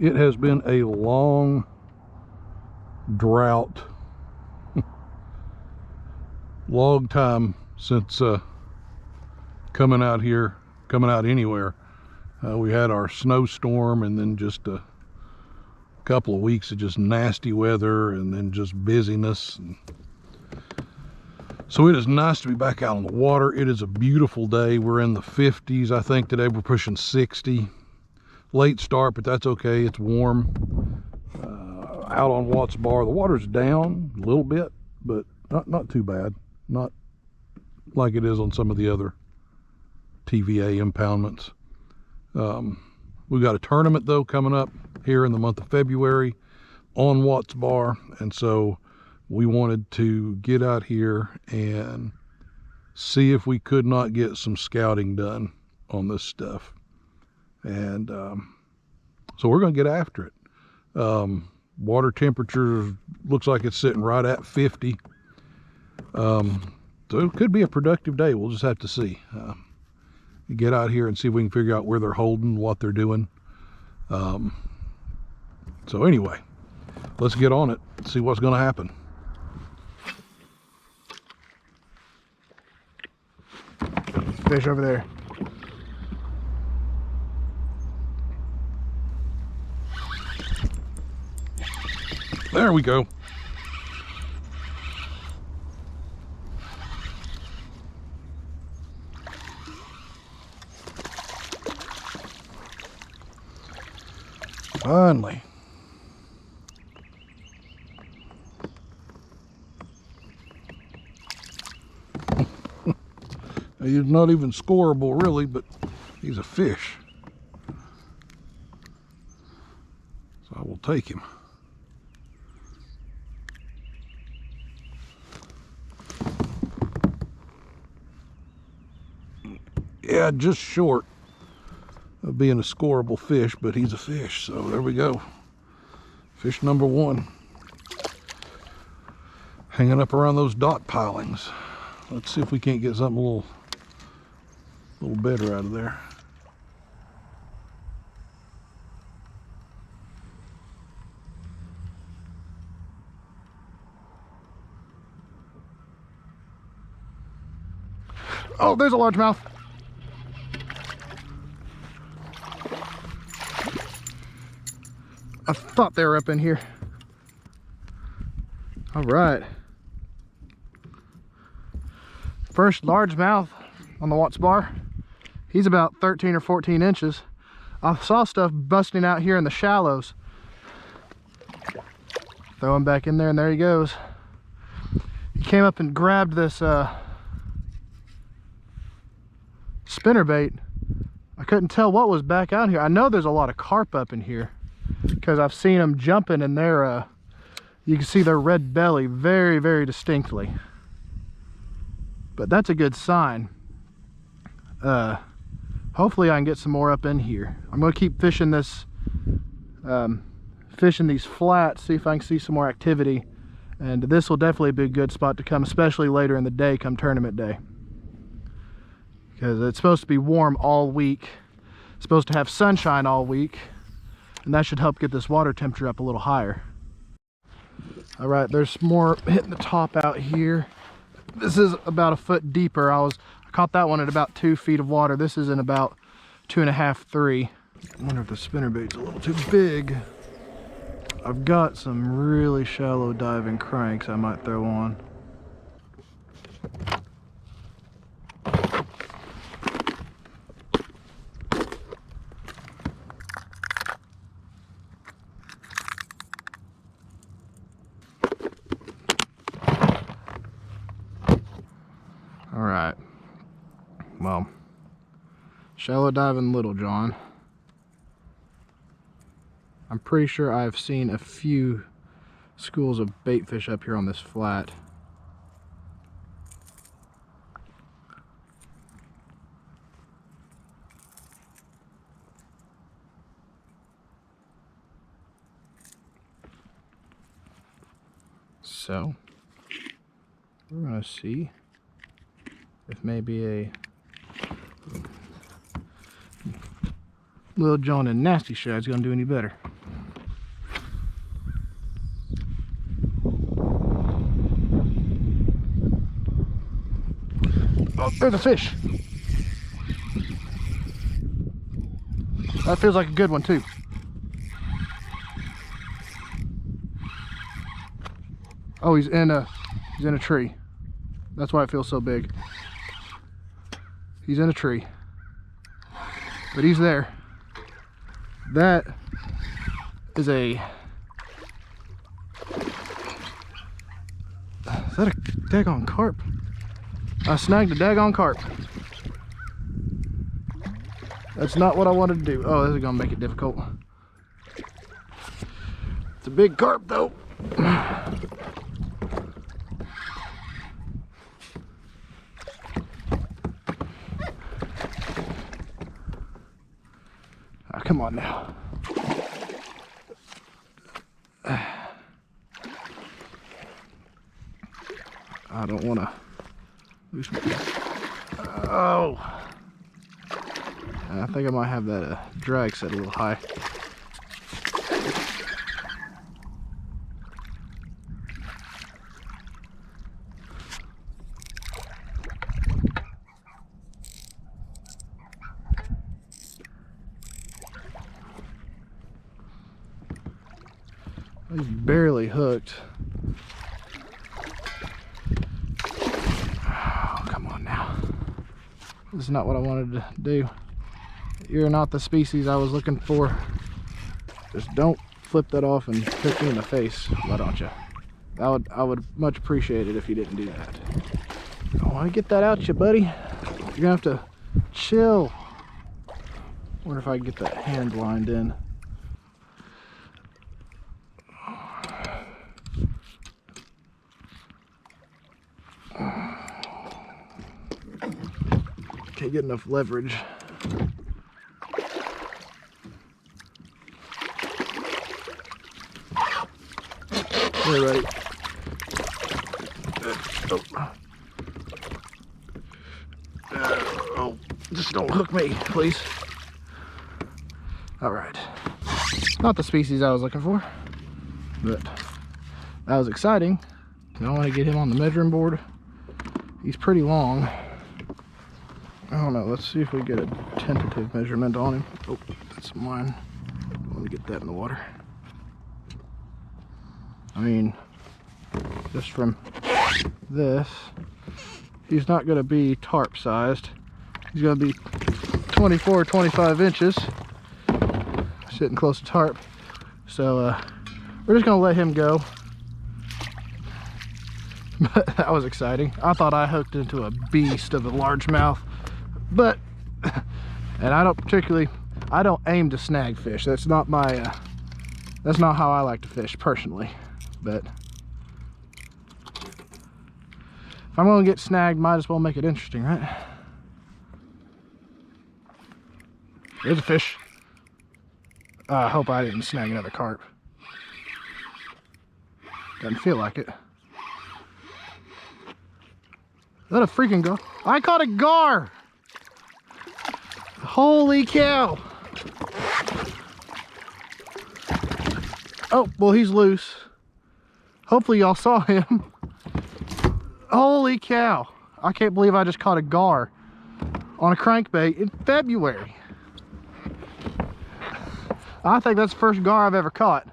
It has been a long drought, long time since coming out here, coming out anywhere. We had our snowstorm and then just a couple of weeks of just nasty weather and then just busyness. So it is nice to be back out on the water. It is a beautiful day. We're in the 50s, I think today. We're pushing 60. Late start, but that's okay. It's warm. Out on Watts Bar, the water's down a little bit, but not too bad. Not like it is on some of the other TVA impoundments. We've got a tournament though coming up here in the month of February on Watts Bar, and so we wanted to get out here and see if we could not get some scouting done on this stuff. And so we're going to get after it. Water temperature looks like it's sitting right at 50. So it could be a productive day. We'll just have to see. Get out here and see if we can figure out where they're holding, what they're doing. So anyway, let's get on it, see what's going to happen. Fish over there. There we go. Finally. He's not even scoreable really, but he's a fish. So I will take him. Yeah, just short of being a scoreable fish, but he's a fish. So there we go. Fish number one. Hanging up around those dot pilings. Let's see if we can't get something a little better out of there. Oh, there's a largemouth. I thought they were up in here. All right. First largemouth on the Watts Bar. He's about 13 or 14 inches. I saw stuff busting out here in the shallows. Throw him back in there, and there he goes. He came up and grabbed this spinnerbait. I couldn't tell what was back out here. I know there's a lot of carp up in here because I've seen them jumping in their you can see their red belly very, very distinctly. But that's a good sign. Hopefully I can get some more up in here. I'm going to keep fishing this, fishing these flats, see if I can see some more activity. And this will definitely be a good spot to come, especially later in the day, come tournament day. Because it's supposed to be warm all week. It's supposed to have sunshine all week. And that should help get this water temperature up a little higher. All right, there's more hitting the top out here. This is about a foot deeper. I caught that one at about 2 feet of water. This is in about 2.5, 3. I wonder if the spinnerbait's a little too big. I've got some really shallow diving cranks I might throw on. All right, well, shallow diving Little John. I'm pretty sure I've seen a few schools of bait fish up here on this flat. So, we're gonna see if maybe a Little John and Nasty Shad is gonna do any better. there's a fish. That feels like a good one too. Oh, he's in a tree. That's why it feels so big. He's in a tree, but he's there. That is a, is that a daggone carp? I snagged a daggone carp. That's not what I wanted to do. Oh, this is gonna make it difficult. It's a big carp though. Oh, come on now. I don't want to lose my... Oh. I think I might have that drag set a little high. He's barely hooked. Oh, come on now. This is not what I wanted to do. You're not the species I was looking for. Just don't flip that off and hook me in the face, why don't you? I would much appreciate it if you didn't do that. I want to get that out you, buddy. You're gonna have to chill. Wonder if I can get that hand lined in. Can't get enough leverage. There, buddy. Oh, just don't hook me, please. All right. Not the species I was looking for, but that was exciting. I want to get him on the measuring board. He's pretty long. I don't know. Let's see if we get a tentative measurement on him. Oh, that's mine. Let me get that in the water. I mean, just from this, he's not going to be tarp sized. He's going to be 24 or 25 inches, sitting close to tarp. So we're just going to let him go. But that was exciting. I thought I hooked into a beast of a largemouth, but, and I don't aim to snag fish. That's not my, that's not how I like to fish personally. But if I'm going to get snagged, might as well make it interesting, right? There's a fish. I hope I didn't snag another carp. Doesn't feel like it. Is that a freaking gar? I caught a gar! Holy cow! Oh, well, he's loose. Hopefully y'all saw him. Holy cow. I can't believe I just caught a gar on a crankbait in February. I think that's the first gar I've ever caught.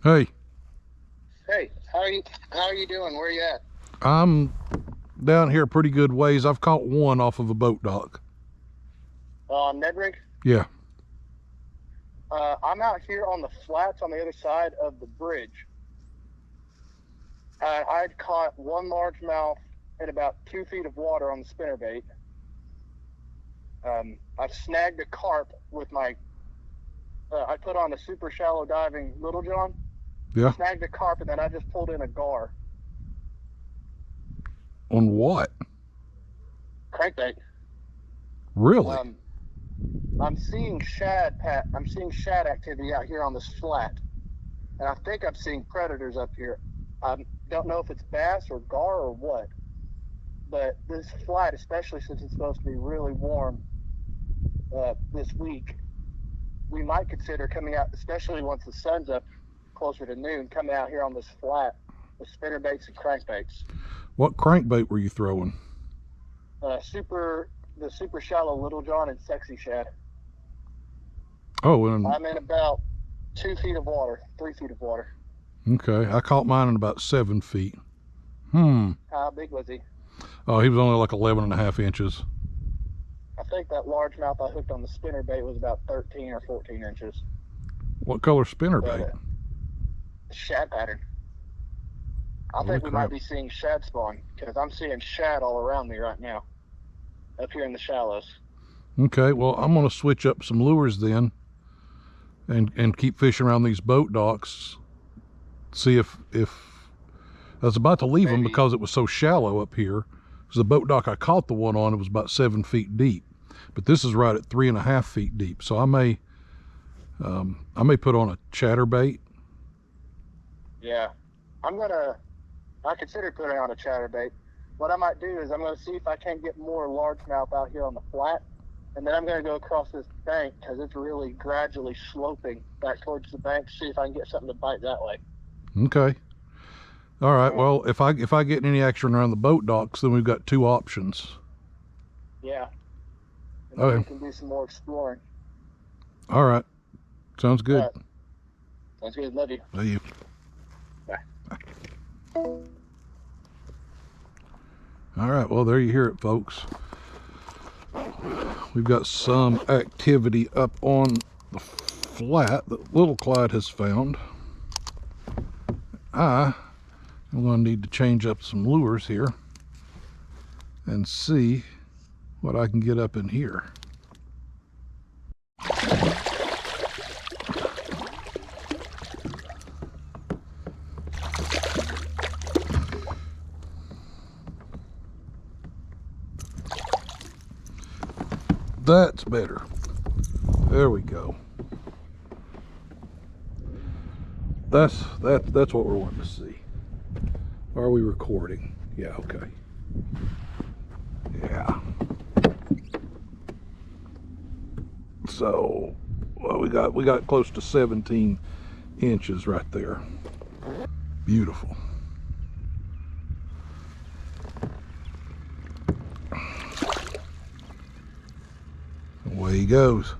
Hey. Hey, how are you doing? Where are you at? I'm down here a pretty good ways. I've caught one off of a boat dock. On Ned Rig? Yeah. I'm out here on the flats on the other side of the bridge. I'd caught one largemouth in about 2 feet of water on the spinnerbait. I've snagged a carp with my, I put on a super shallow diving Little John. Yeah. Snagged a carp, and then I just pulled in a gar. On what? Crankbait. Really? I'm seeing shad activity out here on this flat, and I think I'm seeing predators up here. I don't know if it's bass or gar or what, but this flat, especially since it's supposed to be really warm this week, we might consider coming out, especially once the sun's up, closer to noon, coming out here on this flat with spinner baits and crankbaits. What crankbait were you throwing? The super shallow Little John and Sexy Shad. Oh, and I'm in about 2 feet of water, 3 feet of water. okay, I caught mine in about 7 feet. How big was he? Oh, he was only like 11.5 inches. I think that largemouth I hooked on the spinner bait was about 13 or 14 inches. What color spinner bait? Shad pattern. I Holy think we crap. might be seeing shad spawn, because I'm seeing shad all around me right now, up here in the shallows. Okay, well, I'm going to switch up some lures then and keep fishing around these boat docks. See if I was about to leave them because it was so shallow up here. Because the boat dock I caught the one on, it was about 7 feet deep, but this is right at 3.5 feet deep. So I may put on a chatterbait. Yeah, I consider putting on a chatterbait. What I might do is I'm going to see if I can get more largemouth out here on the flat, and then I'm going to go across this bank because it's really gradually sloping back towards the bank. See if I can get something to bite that way. Okay. All right. Well, if I get any action around the boat docks, then we've got 2 options. Yeah. And then we can do some more exploring. All right. Sounds good. All right. Sounds good. Love you. Love you. Bye. All right. Well, there you hear it, folks. We've got some activity up on the flat that little Clyde has found. I'm going to need to change up some lures here and see what I can get up in here. That's better. There we go. That's what we're wanting to see. Are we recording? Yeah, okay. Yeah. So, well, we got close to 17 inches right there. Beautiful. Away he goes.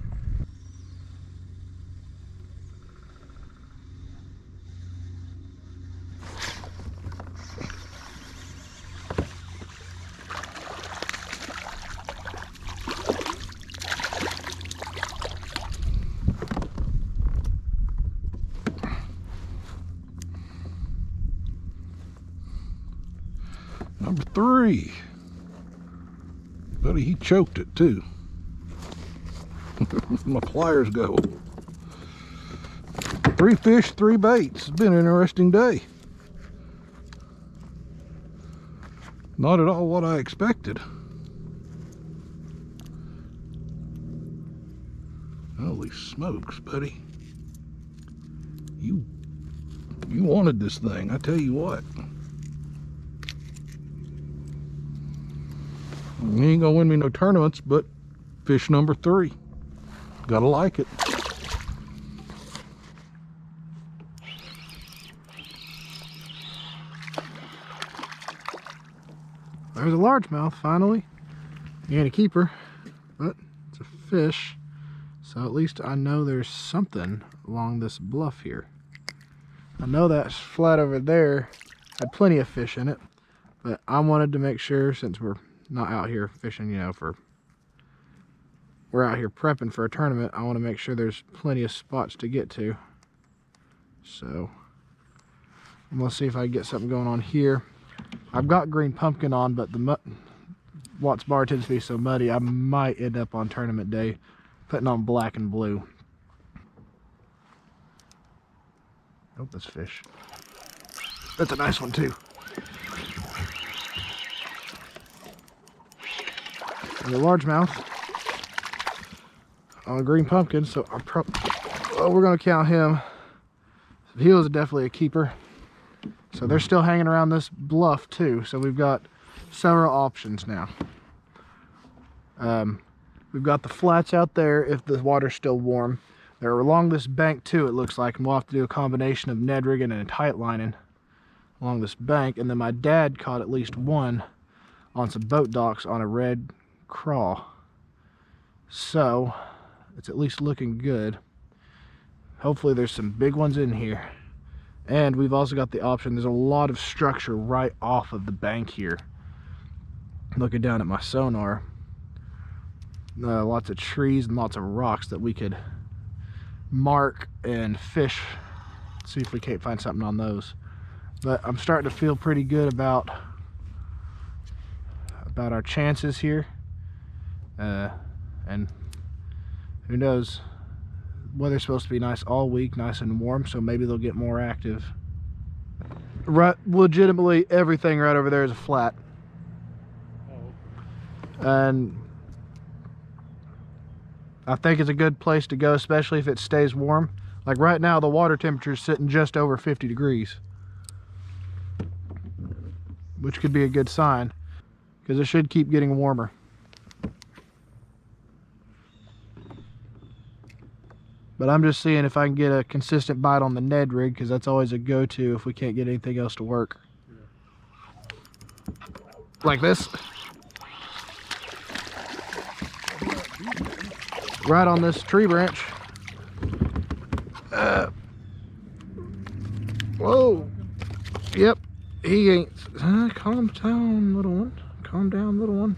Number 3. Buddy, he choked it too. My pliers go. 3 fish, 3 baits. It's been an interesting day. Not at all what I expected. Holy smokes, buddy. You wanted this thing, I tell you what. You ain't gonna win me no tournaments, but fish number 3. Gotta like it. There's a largemouth finally. You ain't a keeper, but it's a fish. So at least I know there's something along this bluff here. I know that flat over there had plenty of fish in it, but I wanted to make sure, since we're not out here fishing, you know, we're out here prepping for a tournament, I want to make sure there's plenty of spots to get to. So I'm gonna see if I can get something going on here. I've got green pumpkin on, but the Watts Bar tends to be so muddy, I might end up on tournament day putting on black and blue. Oh, this fish. That's a nice one too. And a largemouth on a green pumpkin, so we're gonna count him. He was definitely a keeper. So they're still hanging around this bluff too. So we've got several options now. We've got the flats out there if the water's still warm. They're along this bank too, it looks like, and we'll have to do a combination of Ned rigging and tight lining along this bank. And then my dad caught at least one on some boat docks on a red craw. So it's at least looking good. Hopefully there's some big ones in here. And we've also got the option, there's a lot of structure right off of the bank here. Looking down at my sonar, lots of trees and lots of rocks that we could mark and fish. See if we can't find something on those. But I'm starting to feel pretty good about our chances here. And who knows, weather's supposed to be nice all week, nice and warm, so maybe they'll get more active. Right, legitimately everything right over there is a flat. And I think it's a good place to go, especially if it stays warm. Like right now, the water temperature is sitting just over 50 degrees, which could be a good sign, because it should keep getting warmer. But I'm just seeing if I can get a consistent bite on the Ned rig, because that's always a go-to if we can't get anything else to work. Like this. Right on this tree branch. Whoa. Yep. He ain't. Calm down, little one. Calm down, little one.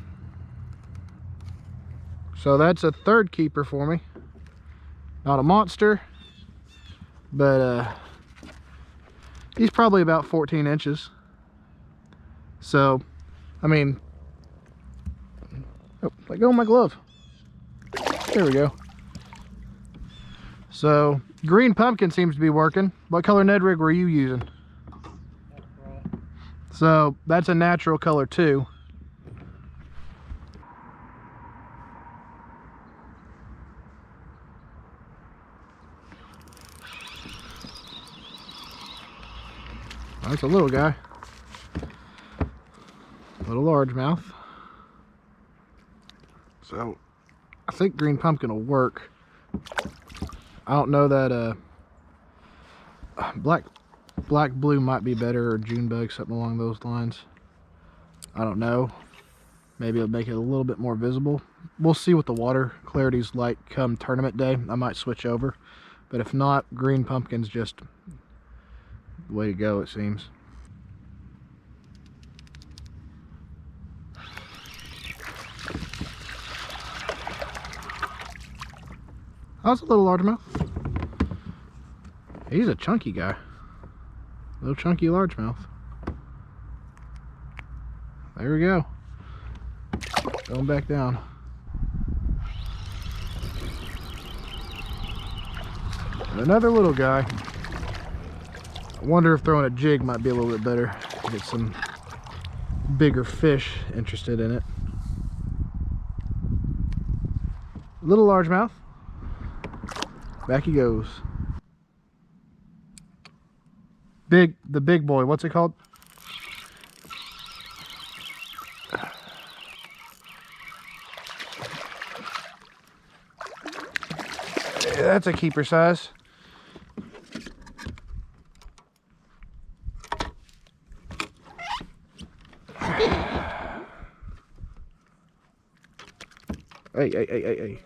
So that's a third keeper for me. Not a monster, but he's probably about 14 inches. So, I mean, oh, let go of my glove. There we go. So, green pumpkin seems to be working. What color Ned rig were you using? So, that's a natural color too. That's a little guy. Little largemouth. So, I think green pumpkin will work. I don't know that black blue might be better, or June bug, something along those lines. I don't know. Maybe it'll make it a little bit more visible. We'll see what the water clarity's like come tournament day. I might switch over, but if not, green pumpkin's just the way to go, it seems. How's a little largemouth? He's a chunky guy. Little chunky largemouth. There we go. Going back down. And another little guy. I wonder if throwing a jig might be a little bit better. Get some bigger fish interested in it. Little largemouth. Back he goes. The big boy, what's it called? Yeah, that's a keeper size. Hey.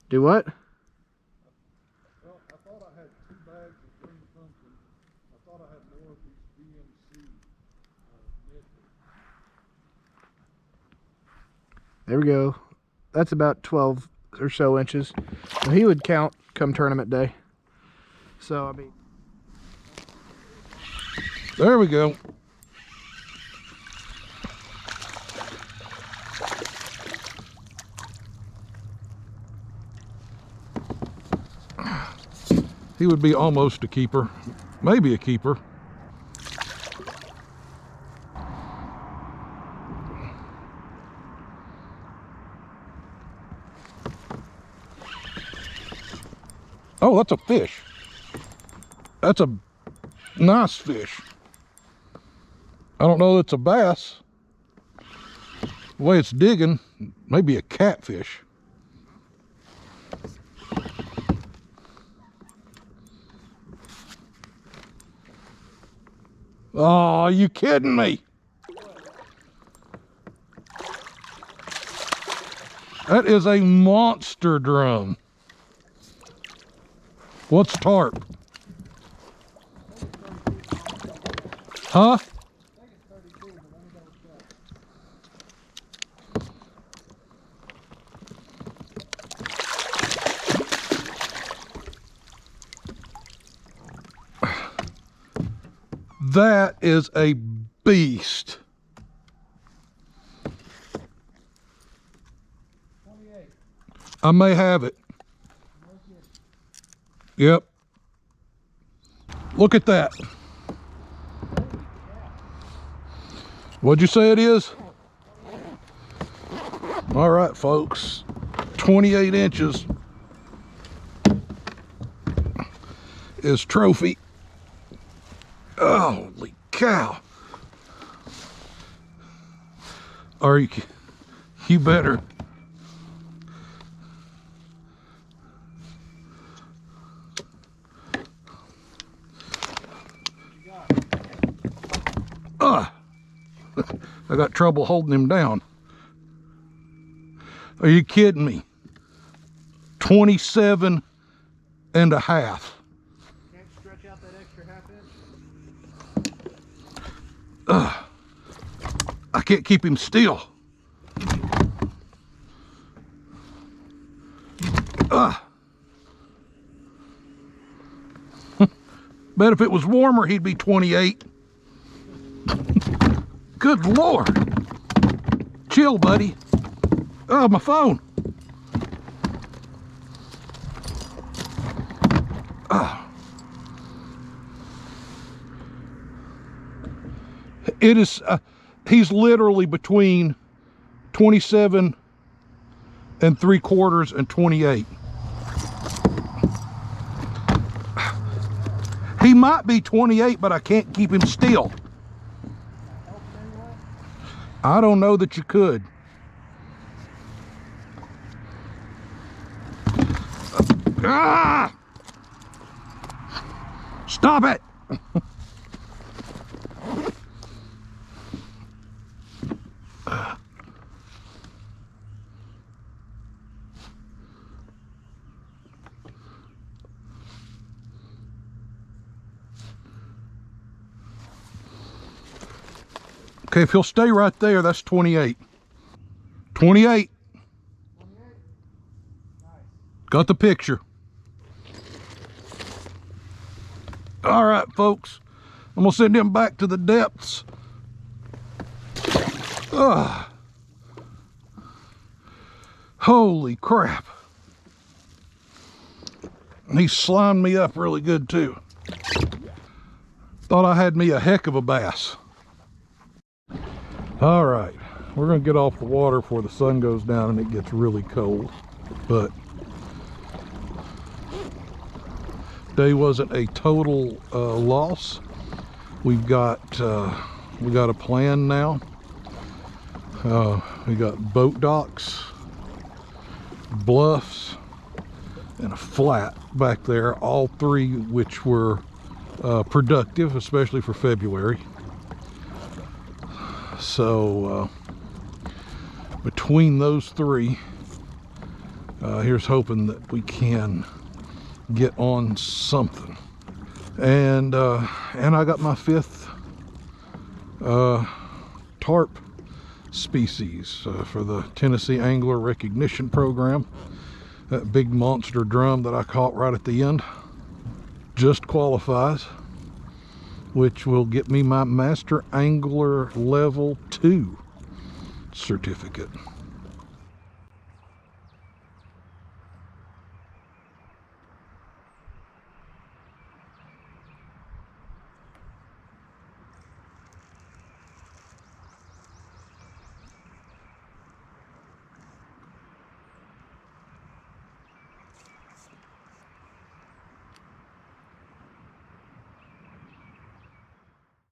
Do what? Well, I thought I had 2 bags of green pumpkin. I thought I had more of these BMC Ned. There we go. That's about 12 or so inches. Now, he would count come tournament day. So, I mean. There we go. He would be almost a keeper, maybe a keeper. Oh, that's a fish. That's a nice fish. I don't know that it's a bass. The way it's digging, maybe a catfish. Oh, are you kidding me? That is a monster drum. What's tarp? Huh? That is a beast. 28. I may have it. Yep. Look at that. What'd you say it is? All right, folks. 28 inches is trophy. Holy cow. Are you better. I got trouble holding him down. Are you kidding me? 27 and a half. Can't stretch out that extra half inch? I can't keep him still. Bet if it was warmer, he'd be 28. Good Lord. Chill, buddy. Oh, my phone. It is, he's literally between 27 and 3/4 and 28. He might be 28, but I can't keep him still. I don't know that you could. Ah! Stop it! Okay, if he'll stay right there, that's 28. 28. Nice. Got the picture. All right, folks. I'm gonna send him back to the depths. Holy crap. He slimed me up really good too. Thought I had me a heck of a bass. All right, we're gonna get off the water before the sun goes down and it gets really cold. But day wasn't a total loss. We've got a plan now. We got boat docks, bluffs, and a flat back there, all three which were productive, especially for February. So between those three, here's hoping that we can get on something. And I got my 5th tarp species for the Tennessee Angler Recognition Program. That big monster drum that I caught right at the end just qualifies, which will get me my Master Angler Level 2 certificate.